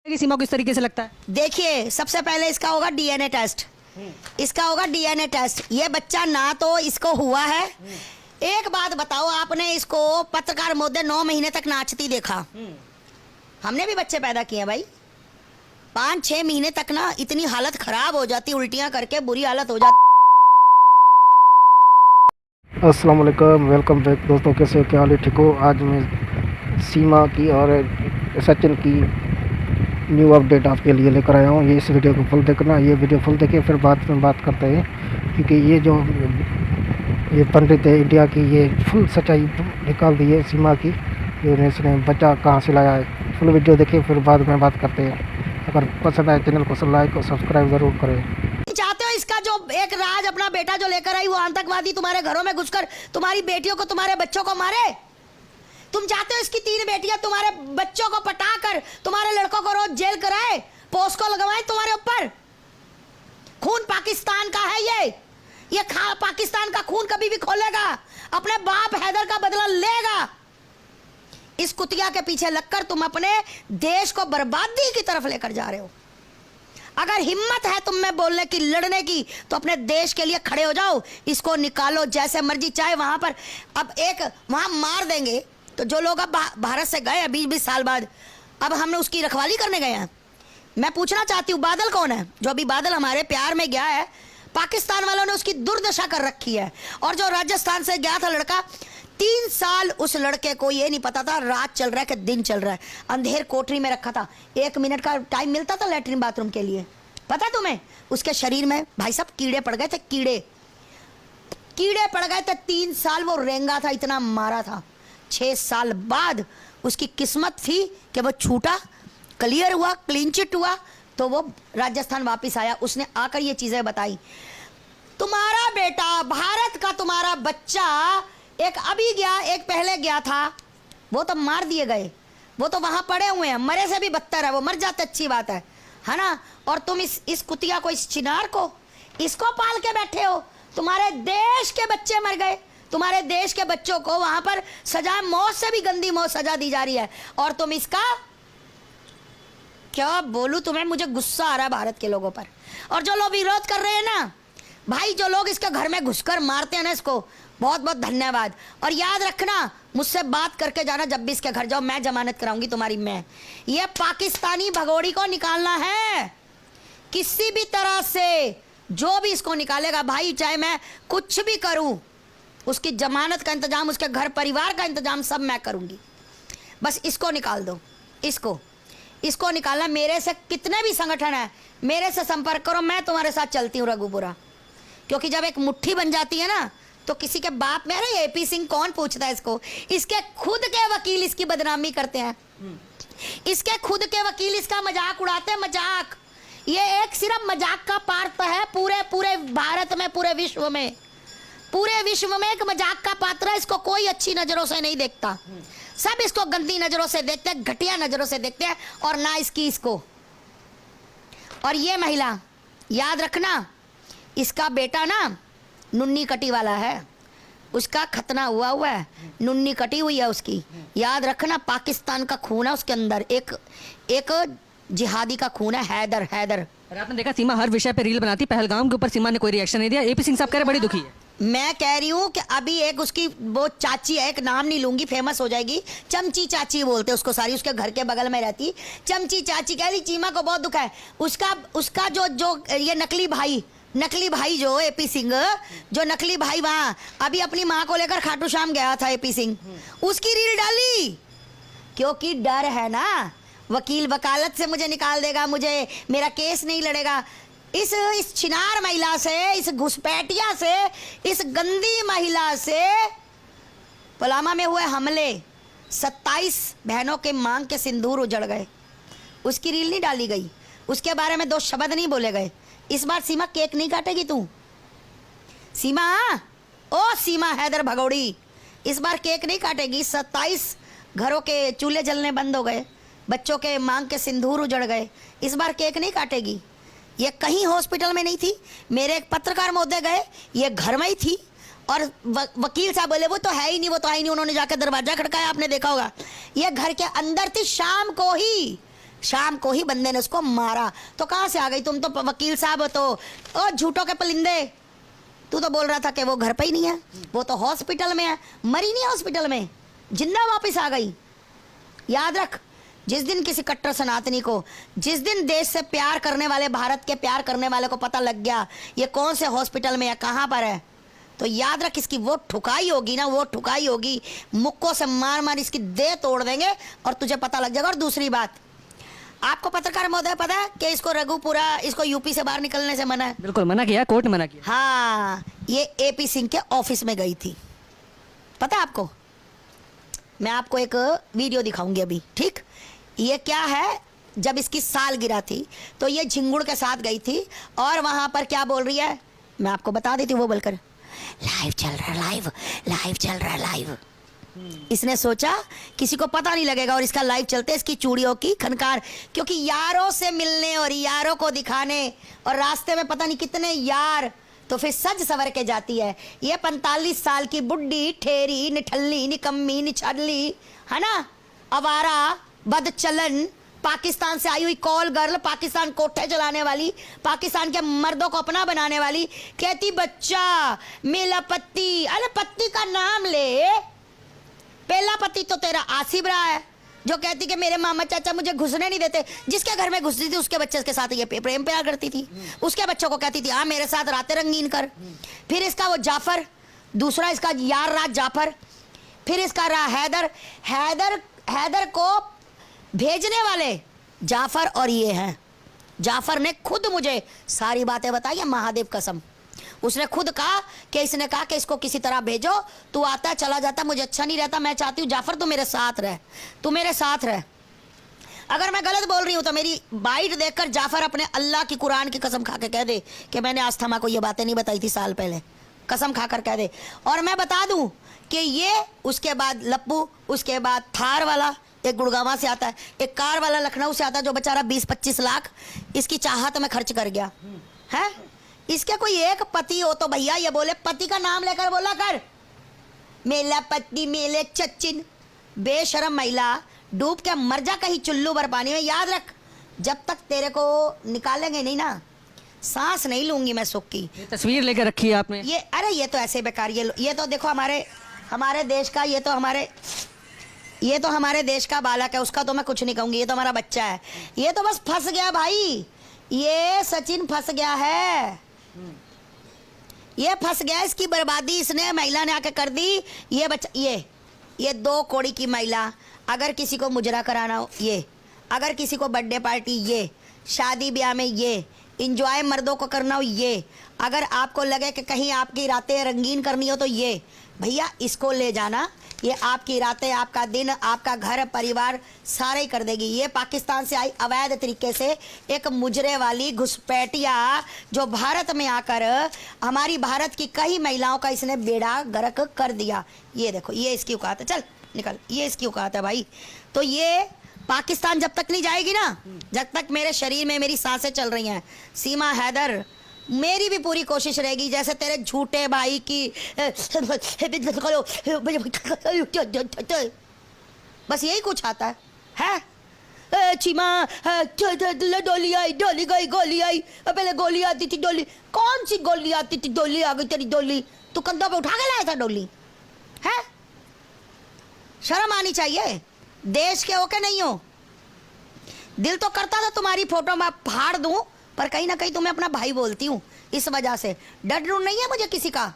कि सीमा को इस तरीके से लगता है? देखिए, सबसे पहले इसका होगा डीएनए टेस्ट। इसका होगा डीएनए टेस्ट। ये बच्चा ना तो इसको हुआ है। एक बात बताओ, आपने इसको पत्रकार महोदय 9 महीने तक नाचती देखा। हमने भी बच्चे पैदा किए भाई। 5-6 महीने तक ना इतनी हालत खराब हो जाती, उल्टियां करके बुरी हालत हो जाती। अस्सलाम वालेकुम, वेलकम बैक दोस्तों। कैसे हो, क्या हाल है? ठीक हो? आज मैं सीमा की और सचिन की न्यू अपडेट आपके लिए लेकर आया हूँ। ये इस वीडियो को फुल देखना। ये वीडियो फुल देखे फिर बाद में बात करते हैं, क्योंकि ये पंडित है इंडिया की, ये फुल सच्चाई निकाल दी है सीमा की। इसने बच्चा कहाँ से लाया है, फुल वीडियो देखे फिर बाद में बात करते हैं। अगर पसंद आए चैनल को लाइक और सब्सक्राइब ज़रूर करें। चाहते हो इसका जो एक राज अपना बेटा जो लेकर आई, वो आतंकवादी तुम्हारे घरों में घुसकर तुम्हारी बेटियों को, तुम्हारे बच्चों को मारे? तुम चाहते हो इसकी 3 बेटियां तुम्हारे बच्चों को पटाकर तुम्हारे लड़कों को रोज जेल कराए, पोस्को लगवाए तुम्हारे ऊपर? खून पाकिस्तान का है ये पाकिस्तान का खून कभी भी खोलेगा, अपने बाप हैदर का बदला लेगा। इस कुतिया के पीछे लगकर तुम अपने देश को बर्बादी की तरफ लेकर जा रहे हो। अगर हिम्मत है तुम में बोलने की, लड़ने की, तो अपने देश के लिए खड़े हो जाओ। इसको निकालो जैसे मर्जी, चाहे वहां पर अब एक वहां मार देंगे तो जो लोग अब भारत से गए 20-20 साल बाद, अब हमने उसकी रखवाली करने गए हैं। मैं पूछना चाहती हूँ, बादल कौन है? जो अभी बादल हमारे प्यार में गया है, पाकिस्तान वालों ने उसकी दुर्दशा कर रखी है। और जो राजस्थान से गया था लड़का, 3 साल उस लड़के को ये नहीं पता था रात चल रहा है कि दिन चल रहा है। अंधेर कोठरी में रखा था, 1 मिनट का टाइम मिलता था लेटरिन बाथरूम के लिए। पता तुम्हें उसके शरीर में भाई साहब कीड़े पड़ गए थे, कीड़े पड़ गए थे। 3 साल वो रेंगा था, इतना मारा था। 6 साल बाद उसकी किस्मत थी कि वो छूटा, क्लियर हुआ, क्लीन चिट हुआ, तो वो राजस्थान वापस आया। उसने आकर ये चीजें बताई। तुम्हारा बेटा, भारत का तुम्हारा बच्चा, एक अभी गया, एक पहले गया था, वो तो मार दिए गए, वो तो वहां पड़े हुए हैं। मरे से भी बदतर है, वो मर जाते अच्छी बात है ना। और तुम इस कुतिया को, इस चिनार को, इसको पाल के बैठे हो। तुम्हारे देश के बच्चे मर गए, तुम्हारे देश के बच्चों को वहां पर सजा, मौत से भी गंदी मौत सजा दी जा रही है। और तुम इसका क्या बोलूं तुम्हें, मुझे गुस्सा आ रहा है भारत के लोगों पर। और जो लोग विरोध कर रहे हैं ना भाई, जो लोग इसके घर में घुसकर मारते हैं ना इसको, बहुत बहुत धन्यवाद। और याद रखना, मुझसे बात करके जाना जब भी इसके घर जाओ, मैं जमानत कराऊंगी तुम्हारी। मैं ये पाकिस्तानी भगोड़ी को निकालना है किसी भी तरह से। जो भी इसको निकालेगा भाई, चाहे मैं कुछ भी करूं, उसकी जमानत का इंतजाम, उसके घर परिवार का इंतजाम सब मैं करूंगी। बस इसको निकाल दो, इसको निकालना। मेरे से कितने भी संगठन है, मेरे से संपर्क करो, मैं तुम्हारे साथ चलती हूँ रघुपुरा। क्योंकि जब एक मुट्ठी बन जाती है ना, तो किसी के बाप में, अरे एपी सिंह कौन पूछता है इसको? इसके खुद के वकील इसकी बदनामी करते हैं, इसके खुद के वकील इसका मजाक उड़ाते हैं। मजाक, ये एक सिर्फ मजाक का पात्र है पूरे भारत में, पूरे विश्व में एक मजाक का पात्र है। इसको कोई अच्छी नजरों से नहीं देखता, सब इसको गंदी नजरों से देखते हैं, घटिया नजरों से देखते हैं। और ना इसको। और ये महिला, याद रखना, इसका बेटा ना नुन्नी कटी वाला है, उसका खतना हुआ है, नुन्नी कटी हुई है उसकी। याद रखना, पाकिस्तान का खून है उसके अंदर, एक जिहादी का खून है, हैदर। और आपने देखा सीमा हर विषय पे रील बनाती, पहलगाम के ऊपर सीमा ने कोई रिएक्शन नहीं दिया। एपी सिंह साहब कह रहे बड़ी दुखी है। मैं कह रही हूँ कि अभी एक उसकी वो चाची है, एक नाम नहीं लूंगी, फेमस हो जाएगी, चमची चाची बोलते उसको, सारी उसके घर के बगल में रहती चमची चाची, कह रही चीमा को बहुत दुख है। उसका जो ये नकली भाई जो एपी सिंह, जो नकली भाई वहां अभी अपनी माँ को लेकर खाटू श्याम गया था एपी सिंह, उसकी रील डाली। क्योंकि डर है ना, वकील वकालत से मुझे निकाल देगा, मुझे मेरा केस नहीं लड़ेगा। इस छिनार महिला से, इस घुसपैठिया से, इस गंदी महिला से पुलवामा में हुए हमले, 27 बहनों के मांग के सिंदूर उजड़ गए। उसकी रील नहीं डाली गई, उसके बारे में 2 शब्द नहीं बोले गए। इस बार सीमा केक नहीं काटेगी तू, सीमा हैदर भगोड़ी, इस बार केक नहीं काटेगी। 27 घरों के चूल्हे जलने बंद हो गए, बच्चों के मांग के सिंदूर उजड़ गए, इस बार केक नहीं काटेगी। ये कहीं हॉस्पिटल में नहीं थी, मेरे एक पत्रकार महोदय गए, ये घर में ही थी। और वकील साहब बोले वो तो है ही नहीं, उन्होंने जाकर दरवाजा खड़काया, आपने देखा होगा। ये घर के अंदर थी, शाम को ही शाम को ही बंदे ने उसको मारा। तो कहाँ से आ गई तुम? तो वकील साहब हो तो ओ झूठों के पलिंदे। तू तो बोल रहा था कि वो घर पे ही नहीं है, वो तो हॉस्पिटल में है। मरी नहीं हॉस्पिटल में, जिंदा वापस आ गई। याद रख, जिस दिन किसी कट्टर सनातनी को, जिस दिन देश से प्यार करने वाले, भारत के प्यार करने वाले को पता लग गया ये कौन से हॉस्पिटल में है, कहाँ पर है, तो याद रख इसकी वो ठुकाई होगी ना, वो ठुकाई होगी, मुक्कों से मार मार इसकी देह तोड़ देंगे और तुझे पता लग जाएगा। और दूसरी बात, आपको पत्रकार महोदय पता है कि इसको रघुपुरा, इसको यूपी से बाहर निकलने से मना है। बिल्कुल मना किया, कोर्ट ने मना किया। हाँ, ये एपी सिंह के ऑफिस में गई थी, पता है आपको? मैं आपको एक वीडियो दिखाऊंगी अभी, ठीक? ये क्या है, जब इसकी सालगिरह थी तो ये झिंगुड़ के साथ गई थी और वहां पर क्या बोल रही है मैं आपको बता देती हूँ। वो बोलकर लाइव चल रहा है, लाइव लाइव चल रहा है, लाइव। इसने सोचा किसी को पता नहीं लगेगा और इसका लाइव चलते इसकी चूड़ियों की खनकार, क्योंकि यारों से मिलने और यारों को दिखाने और रास्ते में पता नहीं कितने यार, तो फिर सज सवर के जाती है। ये 45 साल की बुड्ढी, ठेरी, निठल्ली, निकम्मी, निछल्ली, है ना, आवारा, बदचलन, पाकिस्तान से आई हुई कॉल गर्ल, पाकिस्तान कोठे चलाने वाली, पाकिस्तान के मर्दों को अपना बनाने वाली, कहती बच्चा मेला पत्ती। अरे पत्ती का नाम ले, पहला पति तो तेरा आसिफ रहा है, जो कहती कि मेरे मामा चाचा मुझे घुसने नहीं देते। जिसके घर में घुसती थी उसके बच्चे के साथ ये प्रेम प्यार करती थी, उसके बच्चों को कहती थी हाँ मेरे साथ रातें रंगीन कर। फिर इसका वो जाफर, दूसरा इसका यार राज जाफर। फिर इसका रहा हैदर, हैदर को भेजने वाले जाफर और ये हैं। जाफर ने खुद मुझे सारी बातें बताई है, महादेव कसम। उसने खुद कहा कि इसने कहा कि इसको किसी तरह भेजो, तू आता चला जाता, मुझे अच्छा नहीं रहता, मैं चाहती हूँ जाफर तू मेरे साथ रह, तू मेरे साथ रह। अगर मैं गलत बोल रही हूँ तो मेरी बाइट देखकर जाफर अपने अल्लाह की कुरान की कसम खा के कह दे कि मैंने आस्थमा को ये बातें नहीं बताई थी साल पहले, कसम खाकर कह दे। और मैं बता दूं कि ये, उसके बाद लप्पू, उसके बाद थार वाला एक गुड़गावा से आता है, एक कार वाला लखनऊ से आता है, जो बेचारा 20-25 लाख इसकी चाहत में खर्च कर गया है। इसके कोई एक पति हो तो भैया ये बोले, पति का नाम लेकर बोला कर मेला पत्नी मेले चच्चिन। बेशरम महिला, डूब के मर जा कहीं चुल्लू भर पानी में। याद रख, जब तक तेरे को निकालेंगे नहीं ना, सांस नहीं लूंगी मैं सुख की। ये तस्वीर लेकर रखी है आपने? ये अरे ये तो ऐसे बेकार, ये तो देखो हमारे देश का, ये तो हमारे देश का बालक है, उसका तो मैं कुछ नहीं कहूंगी, ये तो हमारा बच्चा है। ये तो बस फंस गया भाई, ये सचिन फंस गया है, ये फंस गया, इसकी बर्बादी इसने महिला ने आके कर दी। ये बच्चा, ये 2 कौड़ी की महिला, अगर किसी को मुजरा कराना हो ये, अगर किसी को बर्थडे पार्टी ये, शादी ब्याह में ये, इंजॉय मर्दों को करना हो ये, अगर आपको लगे कि कहीं आपकी रातें रंगीन करनी हो तो ये, भैया इसको ले जाना, ये आपकी रातें, आपका दिन, आपका घर परिवार सारे ही कर देगी। ये पाकिस्तान से आई अवैध तरीके से एक मुजरे वाली घुसपैठिया, जो भारत में आकर हमारी भारत की कई महिलाओं का इसने बेड़ा गर्क कर दिया। ये देखो, ये इसकी औकात है, चल निकल, ये इसकी औकात है भाई। तो ये पाकिस्तान जब तक नहीं जाएगी ना, जब तक मेरे शरीर में मेरी सांसें चल रही हैं, सीमा हैदर, मेरी भी पूरी कोशिश रहेगी जैसे तेरे झूठे भाई की बस यही कुछ आता है? चीमा डोली आई, डोली गई, गोली आई, पहले गोली आती थी, डोली कौन सी गोली आती थी, डोली आ गई तेरी डोली, तू कंधों पे उठा के लाया था डोली है? शर्म आनी चाहिए, देश के हो के नहीं हो। दिल तो करता था तुम्हारी फोटो मैं फाड़ दूं, पर कहीं ना कहीं तुम्हें अपना भाई बोलती हूँ, इस वजह से डर नहीं है मुझे किसी का।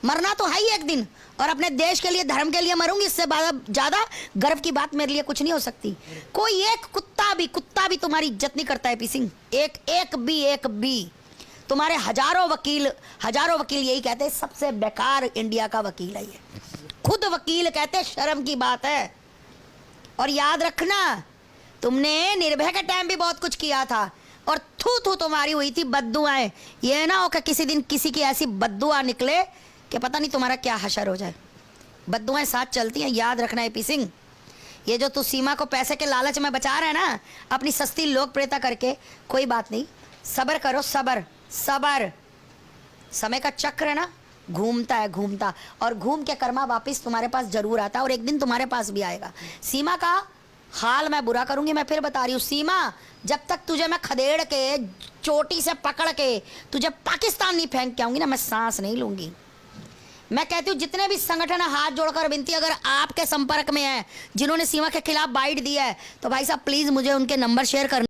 मरना तो है ही एक दिन, और अपने देश के लिए, धर्म के लिए मरूंगी, इससे ज्यादा गर्व की बात मेरे लिए कुछ नहीं हो सकती। कोई एक कुत्ता भी तुम्हारी इज्जत नहीं करता है पी सिंह, एक भी। तुम्हारे हजारों वकील यही कहते हैं सबसे बेकार इंडिया का वकील है ये, खुद वकील कहते, शर्म की बात है। और याद रखना, तुमने निर्भया के टाइम भी बहुत कुछ किया था, और थू तुम्हारी हुई थी बद्दुआएं। ये ना हो कि किसी दिन किसी की ऐसी बद्दुआ निकले कि पता नहीं तुम्हारा क्या हशर हो जाए। बद्दुआएं साथ चलती हैं, याद रखना है पी सिंह। ये जो तू सीमा को पैसे के लालच में बचा रहा है ना, अपनी सस्ती लोकप्रियता करके, कोई बात नहीं, सब्र करो, सब्र। समय का चक्र है ना, घूमता, और घूम के कर्मा वापस तुम्हारे पास जरूर आता है, और एक दिन तुम्हारे पास भी आएगा। सीमा का हाल मैं बुरा करूंगी। मैं फिर बता रही हूँ सीमा, जब तक तुझे मैं खदेड़ के चोटी से पकड़ के तुझे पाकिस्तान नहीं फेंक के आऊंगी ना, मैं सांस नहीं लूंगी। मैं कहती हूँ जितने भी संगठन है, हाथ जोड़कर विनती, अगर आपके संपर्क में है जिन्होंने सीमा के खिलाफ बाइट दी है, तो भाई साहब प्लीज मुझे उनके नंबर शेयर करना।